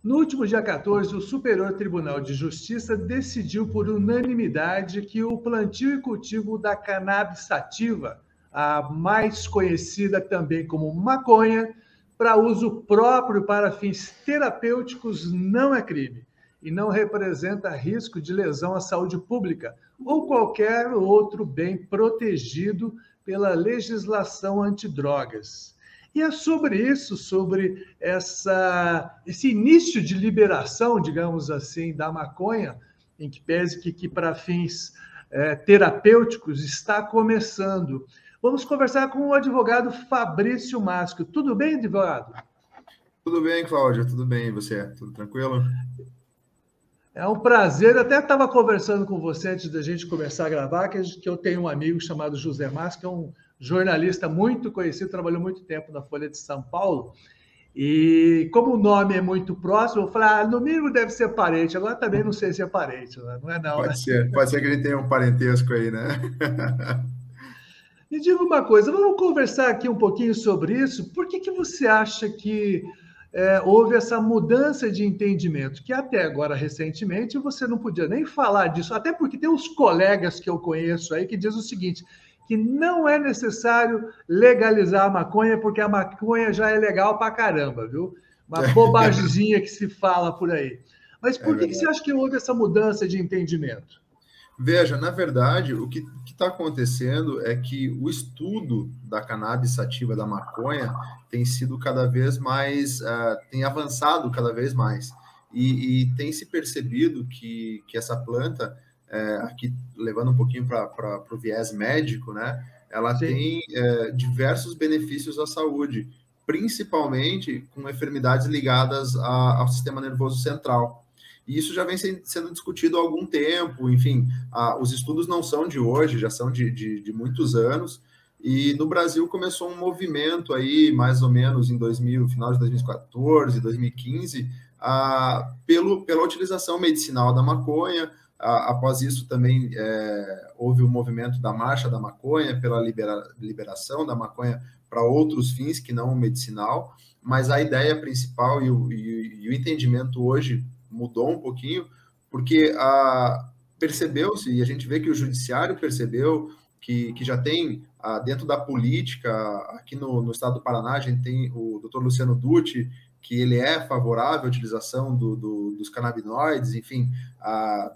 No último dia 14, o Superior Tribunal de Justiça decidiu por unanimidade que o plantio e cultivo da cannabis sativa, a mais conhecida também como maconha, para uso próprio para fins terapêuticos não é crime e não representa risco de lesão à saúde pública ou qualquer outro bem protegido pela legislação antidrogas. E é sobre isso, sobre esse início de liberação, digamos assim, da maconha, em que pese que para fins terapêuticos está começando. Vamos conversar com o advogado Fabrício Masco. Tudo bem, advogado? Tudo bem, Cláudia, tudo bem, e você? Tudo tranquilo? É um prazer. Eu até estava conversando com você antes da gente começar a gravar, que eu tenho um amigo chamado José Masco, que é um jornalista muito conhecido, trabalhou muito tempo na Folha de São Paulo. E como o nome é muito próximo, eu falei, no mínimo deve ser parente. Agora também não sei se é parente, né? Não é não, né? Pode ser que ele tenha um parentesco aí, né? Me diga uma coisa, vamos conversar aqui um pouquinho sobre isso. Por que você acha que houve essa mudança de entendimento? Que até agora, recentemente, você não podia nem falar disso, até porque tem uns colegas que eu conheço aí que dizem o seguinte, que não é necessário legalizar a maconha, porque a maconha já é legal pra caramba, viu? Uma bobagemzinha que se fala por aí. Mas por que você acha que houve essa mudança de entendimento? Veja, na verdade, o que está acontecendo é que o estudo da cannabis sativa, da maconha, tem sido cada vez mais, tem avançado cada vez mais. E tem se percebido que essa planta, aqui levando um pouquinho para o viés médico, né, ela Sim. tem diversos benefícios à saúde, principalmente com enfermidades ligadas ao sistema nervoso central. E isso já vem sendo discutido há algum tempo, enfim, os estudos não são de hoje, já são de muitos anos, e no Brasil começou um movimento aí, mais ou menos em final de 2014, 2015, pela utilização medicinal da maconha. Após isso também houve o movimento da Marcha da Maconha, pela liberação da maconha para outros fins que não o medicinal, mas a ideia principal e o entendimento hoje mudou um pouquinho, porque percebeu-se, e a gente vê que o judiciário percebeu, que já tem, dentro da política, aqui no estado do Paraná, a gente tem o doutor Luciano Dutti, que ele é favorável à utilização dos canabinoides, enfim,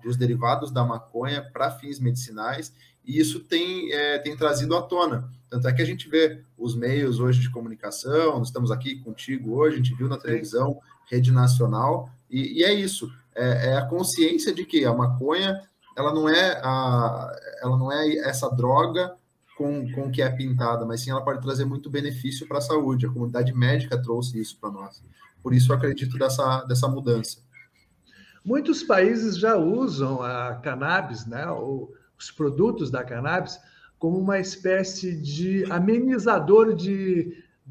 dos derivados da maconha para fins medicinais, e isso tem trazido à tona. Tanto é que a gente vê os meios hoje de comunicação, estamos aqui contigo hoje, a gente viu na televisão, rede nacional, e é isso, é a consciência de que a maconha, ela não é essa droga com que é pintada, mas sim ela pode trazer muito benefício para a saúde. A comunidade médica trouxe isso para nós. Por isso eu acredito dessa mudança. Muitos países já usam a cannabis, né, ou os produtos da cannabis, como uma espécie de amenizador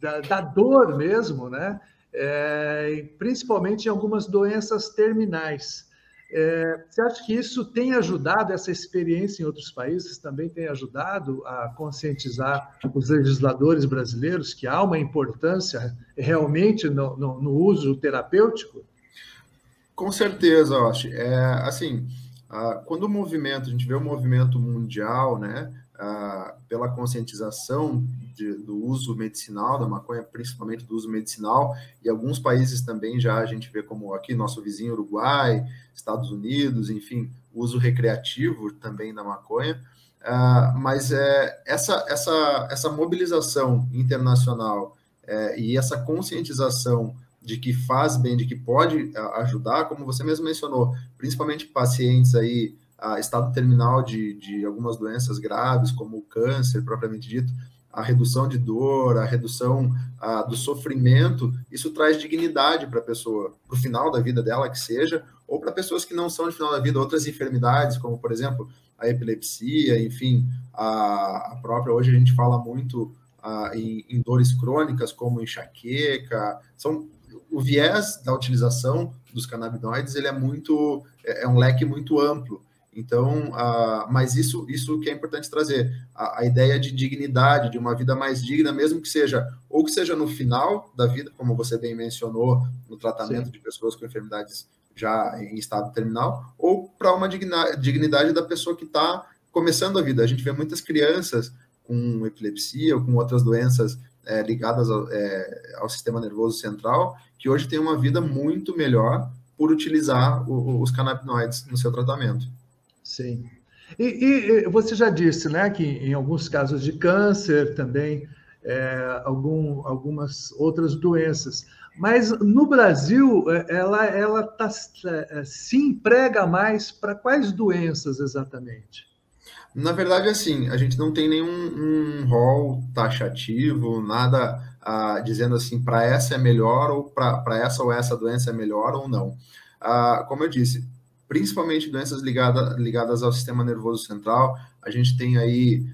da dor mesmo, né? Principalmente em algumas doenças terminais. Você acha que isso tem ajudado, essa experiência em outros países também tem ajudado a conscientizar os legisladores brasileiros que há uma importância realmente no uso terapêutico? Com certeza, eu acho. Assim, quando a gente vê o movimento mundial, né, pela conscientização do uso medicinal da maconha, principalmente do uso medicinal, e alguns países também já a gente vê como aqui, nosso vizinho Uruguai, Estados Unidos, enfim, o uso recreativo também da maconha, mas essa mobilização internacional e essa conscientização de que faz bem, de que pode ajudar, como você mesmo mencionou, principalmente pacientes aí, estado terminal de algumas doenças graves, como o câncer, propriamente dito, a redução de dor, a redução do sofrimento, isso traz dignidade para a pessoa, para o final da vida dela, que seja, ou para pessoas que não são de final da vida, outras enfermidades, como, por exemplo, a epilepsia, enfim, a própria, hoje a gente fala muito em dores crônicas, como enxaqueca, o viés da utilização dos canabinoides, ele é um leque muito amplo. Então, mas isso que é importante trazer, a ideia de dignidade, de uma vida mais digna, mesmo que seja, ou que seja no final da vida, como você bem mencionou, no tratamento de pessoas com enfermidades já em estado terminal, ou para uma dignidade da pessoa que está começando a vida. A gente vê muitas crianças com epilepsia ou com outras doenças ligadas ao sistema nervoso central, que hoje têm uma vida muito melhor por utilizar os canabinoides no seu tratamento. Sim. E você já disse, né, que em alguns casos de câncer também, algumas outras doenças. Mas no Brasil, ela se emprega mais para quais doenças exatamente? Na verdade, assim, a gente não tem nenhum rol taxativo, nada dizendo assim, para essa é melhor, ou para essa ou essa doença é melhor ou não. Como eu disse, principalmente doenças ligadas ao sistema nervoso central, a gente tem aí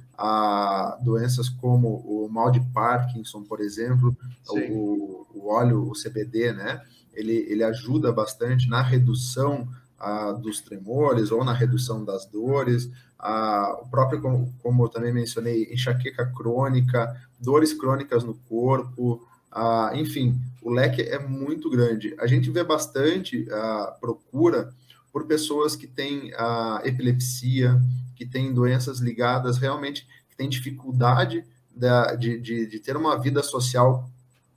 doenças como o mal de Parkinson, por exemplo, o óleo, o CBD, né? Ele ajuda bastante na redução dos tremores ou na redução das dores, o próprio, como eu também mencionei, enxaqueca crônica, dores crônicas no corpo, enfim, o leque é muito grande. A gente vê bastante procura por pessoas que têm epilepsia, que têm doenças ligadas realmente, que têm dificuldade de ter uma vida social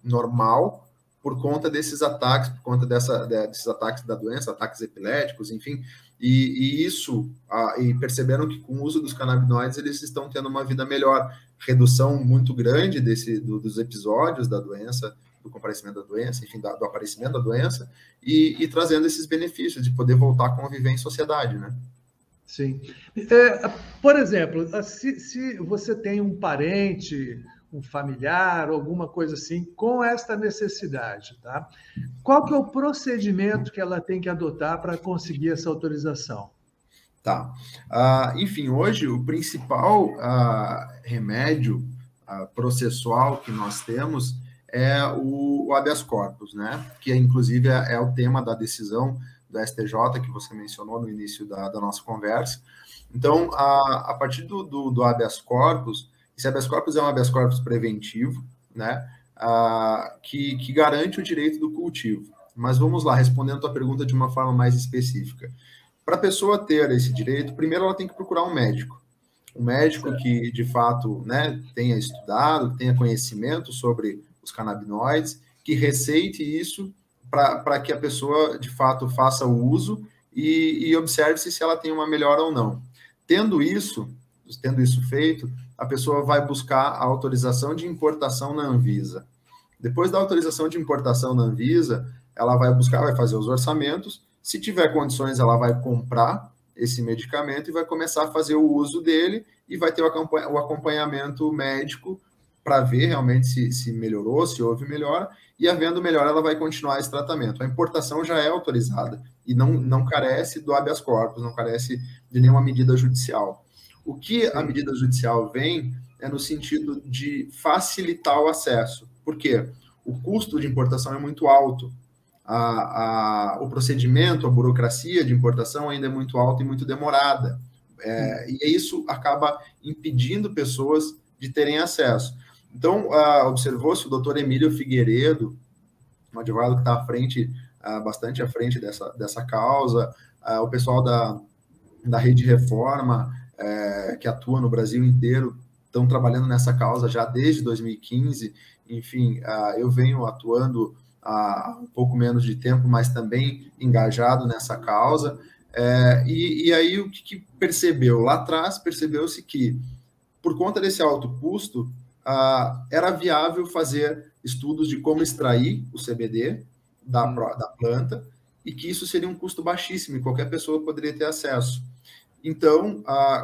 normal por conta desses ataques, por conta desses ataques da doença, ataques epiléticos, enfim, e perceberam que com o uso dos canabinoides eles estão tendo uma vida melhor, redução muito grande dos episódios da doença, do comparecimento da doença, enfim, do aparecimento da doença, e trazendo esses benefícios de poder voltar a conviver em sociedade, né? Sim. Por exemplo, se você tem um parente, um familiar, alguma coisa assim, com esta necessidade, tá? Qual que é o procedimento que ela tem que adotar para conseguir essa autorização? Tá. Enfim, hoje o principal remédio processual que nós temos é o habeas corpus, né? Que inclusive é o tema da decisão do STJ que você mencionou no início da nossa conversa. Então, a partir do habeas corpus, esse habeas corpus é um habeas corpus preventivo, né? Que garante o direito do cultivo. Mas vamos lá, respondendo a tua pergunta de uma forma mais específica. Para a pessoa ter esse direito, primeiro ela tem que procurar um médico. Um médico que, de fato, né, tenha estudado, tenha conhecimento sobre os canabinoides, que receite isso para que a pessoa, de fato, faça o uso e observe se ela tem uma melhora ou não. Tendo isso feito, a pessoa vai buscar a autorização de importação na Anvisa. Depois da autorização de importação na Anvisa, ela vai fazer os orçamentos. Se tiver condições, ela vai comprar esse medicamento e vai começar a fazer o uso dele e vai ter o acompanhamento médico para ver realmente se melhorou, se houve melhora, e havendo melhora, ela vai continuar esse tratamento. A importação já é autorizada e não carece do habeas corpus, não carece de nenhuma medida judicial. O que a medida judicial vem é no sentido de facilitar o acesso. Por quê? O custo de importação é muito alto. O procedimento, a burocracia de importação ainda é muito alta e muito demorada. E isso acaba impedindo pessoas de terem acesso. Então, observou-se o doutor Emílio Figueiredo, um advogado que está bastante à frente dessa causa, o pessoal da Rede Reforma, que atua no Brasil inteiro, estão trabalhando nessa causa já desde 2015. Enfim, eu venho atuando há um pouco menos de tempo, mas também engajado nessa causa. E aí, o que percebeu? Lá atrás, percebeu-se que, por conta desse alto custo, era viável fazer estudos de como extrair o CBD da planta e que isso seria um custo baixíssimo e qualquer pessoa poderia ter acesso. Então,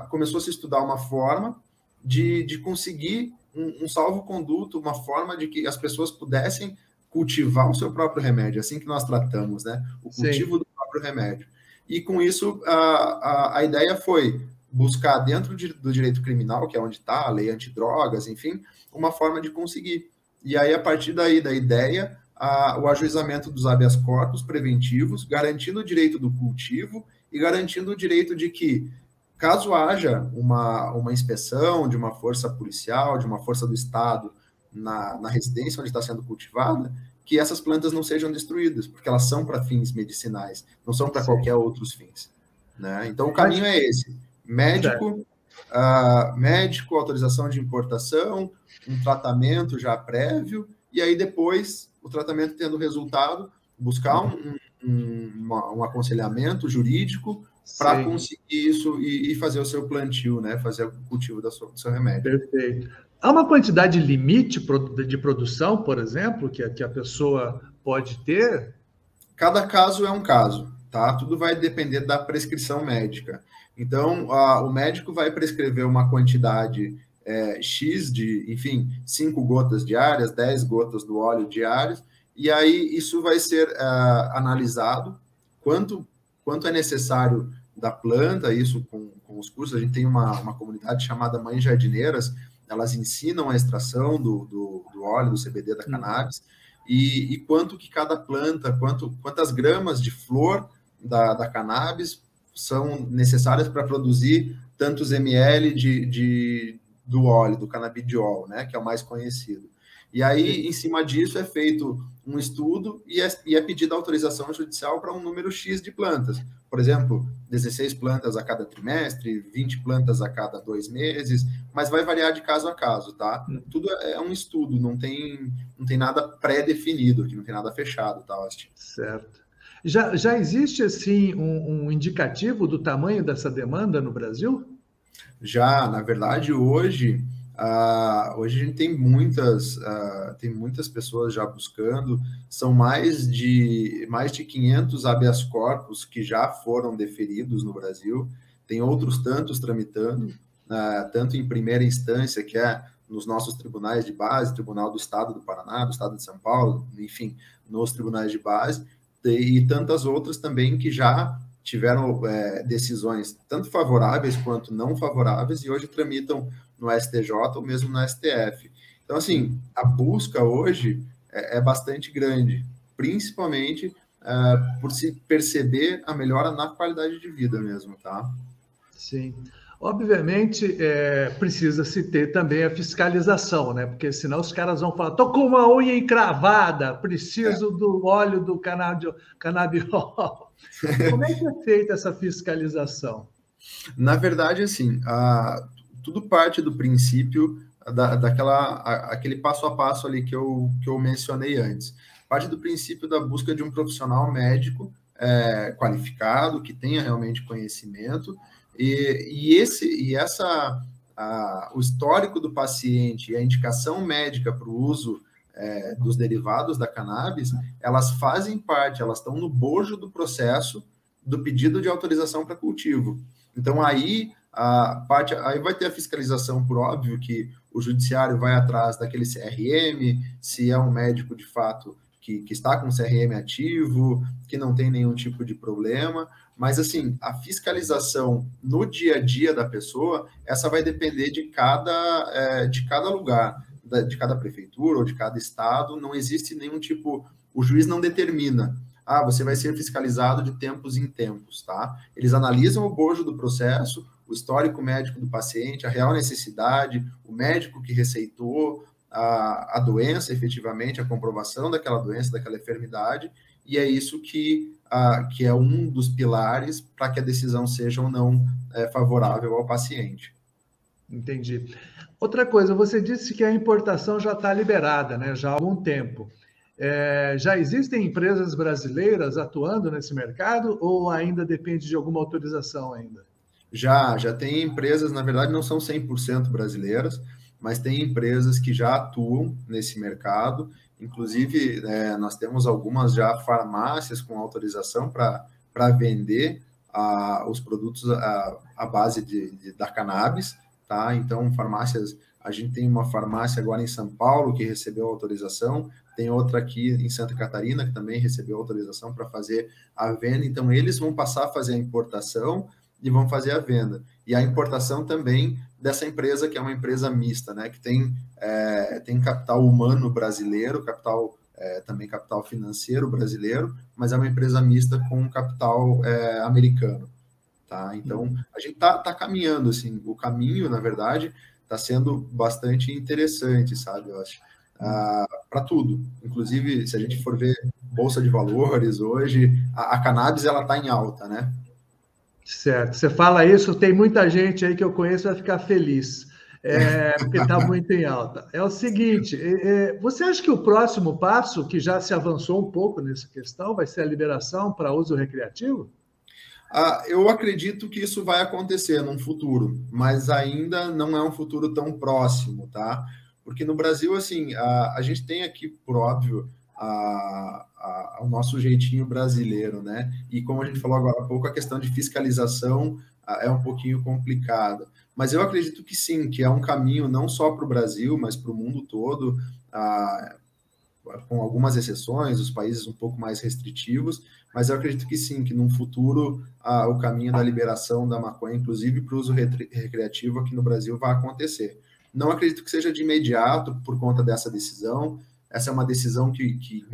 começou a se estudar uma forma de conseguir um salvo-conduto, uma forma de que as pessoas pudessem cultivar o seu próprio remédio, assim que nós tratamos, né? O cultivo do próprio remédio. E com isso, a ideia foi buscar dentro do direito criminal, que é onde está a lei antidrogas, enfim, uma forma de conseguir. E aí, a partir daí, da ideia, o ajuizamento dos habeas corpus preventivos, garantindo o direito do cultivo e garantindo o direito de que, caso haja uma inspeção de uma força policial, de uma força do Estado na residência onde está sendo cultivada, que essas plantas não sejam destruídas, porque elas são para fins medicinais, não são para qualquer outros fins. Né? Então, o caminho é esse. Médico, autorização de importação, um tratamento já prévio, e aí depois, o tratamento tendo resultado, buscar um aconselhamento jurídico para conseguir isso e fazer o seu plantio, né? Fazer o cultivo do seu remédio. Perfeito. Há uma quantidade limite de produção, por exemplo, que a pessoa pode ter? Cada caso é um caso, tá? Tudo vai depender da prescrição médica. Então, o médico vai prescrever uma quantidade X de, enfim, 5 gotas diárias, 10 gotas do óleo diárias, e aí isso vai ser analisado, quanto é necessário da planta, isso com os cursos. A gente tem uma comunidade chamada Mães Jardineiras, elas ensinam a extração do óleo, do CBD da cannabis, e quanto que cada planta, quantas gramas de flor da cannabis são necessárias para produzir tantos ml do óleo, do canabidiol, né, que é o mais conhecido. E aí, em cima disso, é feito um estudo e é pedida autorização judicial para um número X de plantas. Por exemplo, 16 plantas a cada trimestre, 20 plantas a cada 2 meses, mas vai variar de caso a caso, tá? Tudo é um estudo, não tem nada pré-definido aqui, não tem nada fechado, tá, Austin? Certo. Já existe, assim, um indicativo do tamanho dessa demanda no Brasil? Já, na verdade, hoje a gente tem muitas pessoas já buscando, são mais de 500 habeas corpus que já foram deferidos no Brasil, tem outros tantos tramitando, tanto em primeira instância, que é nos nossos tribunais de base, Tribunal do Estado do Paraná, do Estado de São Paulo, enfim, nos tribunais de base, e tantas outras também que já tiveram decisões tanto favoráveis quanto não favoráveis e hoje tramitam no STJ ou mesmo no STF. Então, assim, a busca hoje é bastante grande, principalmente por se perceber a melhora na qualidade de vida mesmo, tá? Sim. Obviamente, precisa-se ter também a fiscalização, né? Porque senão os caras vão falar, tô com uma unha encravada, preciso do óleo do canabiol. Como é que é feita essa fiscalização? Na verdade, assim, tudo parte do princípio aquele passo a passo ali que eu mencionei antes. Parte do princípio da busca de um profissional médico qualificado, que tenha realmente conhecimento, o histórico do paciente e a indicação médica para o uso dos derivados da cannabis, elas fazem parte, elas estão no bojo do processo do pedido de autorização para cultivo. Então, aí vai ter a fiscalização, por óbvio, que o judiciário vai atrás daquele CRM, se é um médico, de fato, que está com CRM ativo, que não tem nenhum tipo de problema, mas, assim, a fiscalização no dia a dia da pessoa, essa vai depender de cada lugar, de cada prefeitura ou de cada estado. Não existe nenhum tipo, o juiz não determina, você vai ser fiscalizado de tempos em tempos, tá? Eles analisam o bojo do processo, o histórico médico do paciente, a real necessidade, o médico que receitou a doença, efetivamente, a comprovação daquela doença, daquela enfermidade, e é isso que é um dos pilares para que a decisão seja ou não favorável ao paciente. Entendi. Outra coisa, você disse que a importação já está liberada, né? Já há algum tempo. Já existem empresas brasileiras atuando nesse mercado ou ainda depende de alguma autorização ainda? Já tem empresas, na verdade não são 100% brasileiras, mas tem empresas que já atuam nesse mercado. Inclusive, nós temos algumas já farmácias com autorização para vender os produtos à base da cannabis, tá? Então, farmácias, a gente tem uma farmácia agora em São Paulo que recebeu autorização, tem outra aqui em Santa Catarina que também recebeu autorização para fazer a venda. Então, eles vão passar a fazer a importação e vão fazer a venda. E a importação também dessa empresa, que é uma empresa mista, né? Que tem capital humano brasileiro, capital também capital financeiro brasileiro, mas é uma empresa mista com capital americano. Tá? Então, a gente está caminhando, assim, o caminho, na verdade, está sendo bastante interessante, sabe, eu acho, para tudo. Inclusive, se a gente for ver Bolsa de Valores hoje, a cannabis, ela está em alta, né? Certo. Você fala isso, tem muita gente aí que eu conheço vai ficar feliz, porque está muito em alta. É o seguinte, você acha que o próximo passo, que já se avançou um pouco nessa questão, vai ser a liberação para uso recreativo? Eu acredito que isso vai acontecer num futuro, mas ainda não é um futuro tão próximo, tá? Porque no Brasil, assim, a gente tem aqui, por óbvio, o nosso jeitinho brasileiro, né? E como a gente falou agora há pouco, a questão de fiscalização é um pouquinho complicada. Mas eu acredito que sim, que é um caminho não só para o Brasil, mas para o mundo todo, com algumas exceções, os países um pouco mais restritivos, mas eu acredito que sim, que num futuro o caminho da liberação da maconha, inclusive para o uso recreativo aqui no Brasil, vai acontecer. Não acredito que seja de imediato por conta dessa decisão. Essa é uma decisão que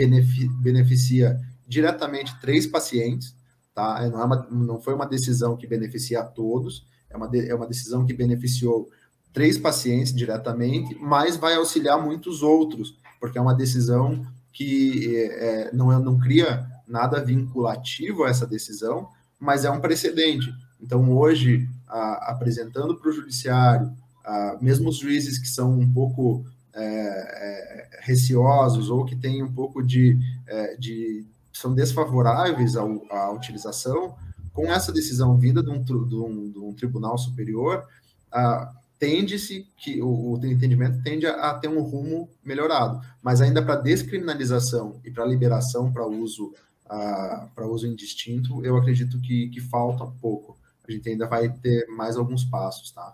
beneficia diretamente 3 pacientes, tá? Não foi uma decisão que beneficia a todos, é uma decisão que beneficiou 3 pacientes diretamente, mas vai auxiliar muitos outros, porque é uma decisão que não cria nada vinculativo a essa decisão, mas é um precedente. Então, hoje, apresentando para o judiciário, mesmo os juízes que são um pouco receosos ou que têm um pouco são desfavoráveis à utilização, com essa decisão vinda de um tribunal superior, tende-se que o entendimento tende a ter um rumo melhorado, mas ainda para descriminalização e para liberação para uso indistinto, eu acredito que falta um pouco. A gente ainda vai ter mais alguns passos, tá?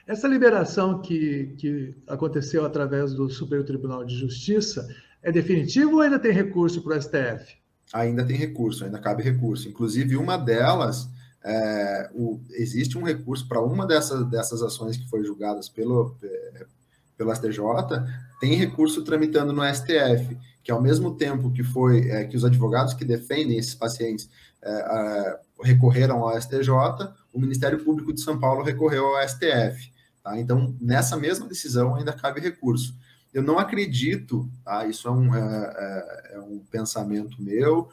Essa liberação que aconteceu através do Superior Tribunal de Justiça é definitiva ou ainda tem recurso para o STF? Ainda tem recurso, ainda cabe recurso. Inclusive, uma delas, existe um recurso para uma dessas ações que foi julgadas pelo STJ, tem recurso tramitando no STF, que ao mesmo tempo que os advogados que defendem esses pacientes recorreram ao STJ, o Ministério Público de São Paulo recorreu ao STF. Tá? Então, nessa mesma decisão ainda cabe recurso. Eu não acredito, tá? Isso é um pensamento meu,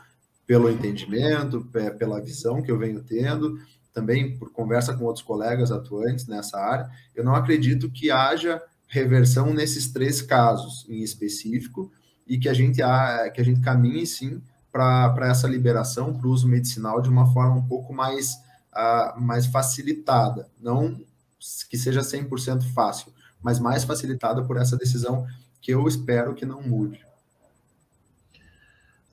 pelo entendimento, pela visão que eu venho tendo, também por conversa com outros colegas atuantes nessa área, eu não acredito que haja reversão nesses 3 casos em específico e que a gente caminhe, sim, para essa liberação, para o uso medicinal de uma forma um pouco mais facilitada. Não que seja 100% fácil, mas mais facilitada por essa decisão que eu espero que não mude.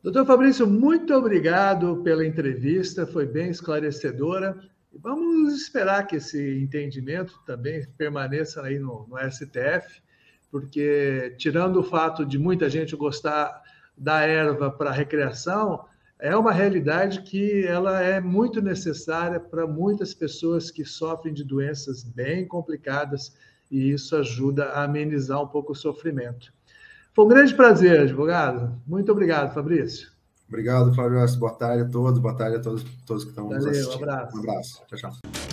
Doutor Fabrício, muito obrigado pela entrevista, foi bem esclarecedora. Vamos esperar que esse entendimento também permaneça aí no STF, porque, tirando o fato de muita gente gostar da erva para recreação, é uma realidade que ela é muito necessária para muitas pessoas que sofrem de doenças bem complicadas, e isso ajuda a amenizar um pouco o sofrimento. Foi um grande prazer, advogado. Muito obrigado, Fabrício. Obrigado, Flávio. Boa tarde a todos, boa tarde a todos que estão nos assistindo. Um abraço. Um abraço. Tchau, tchau.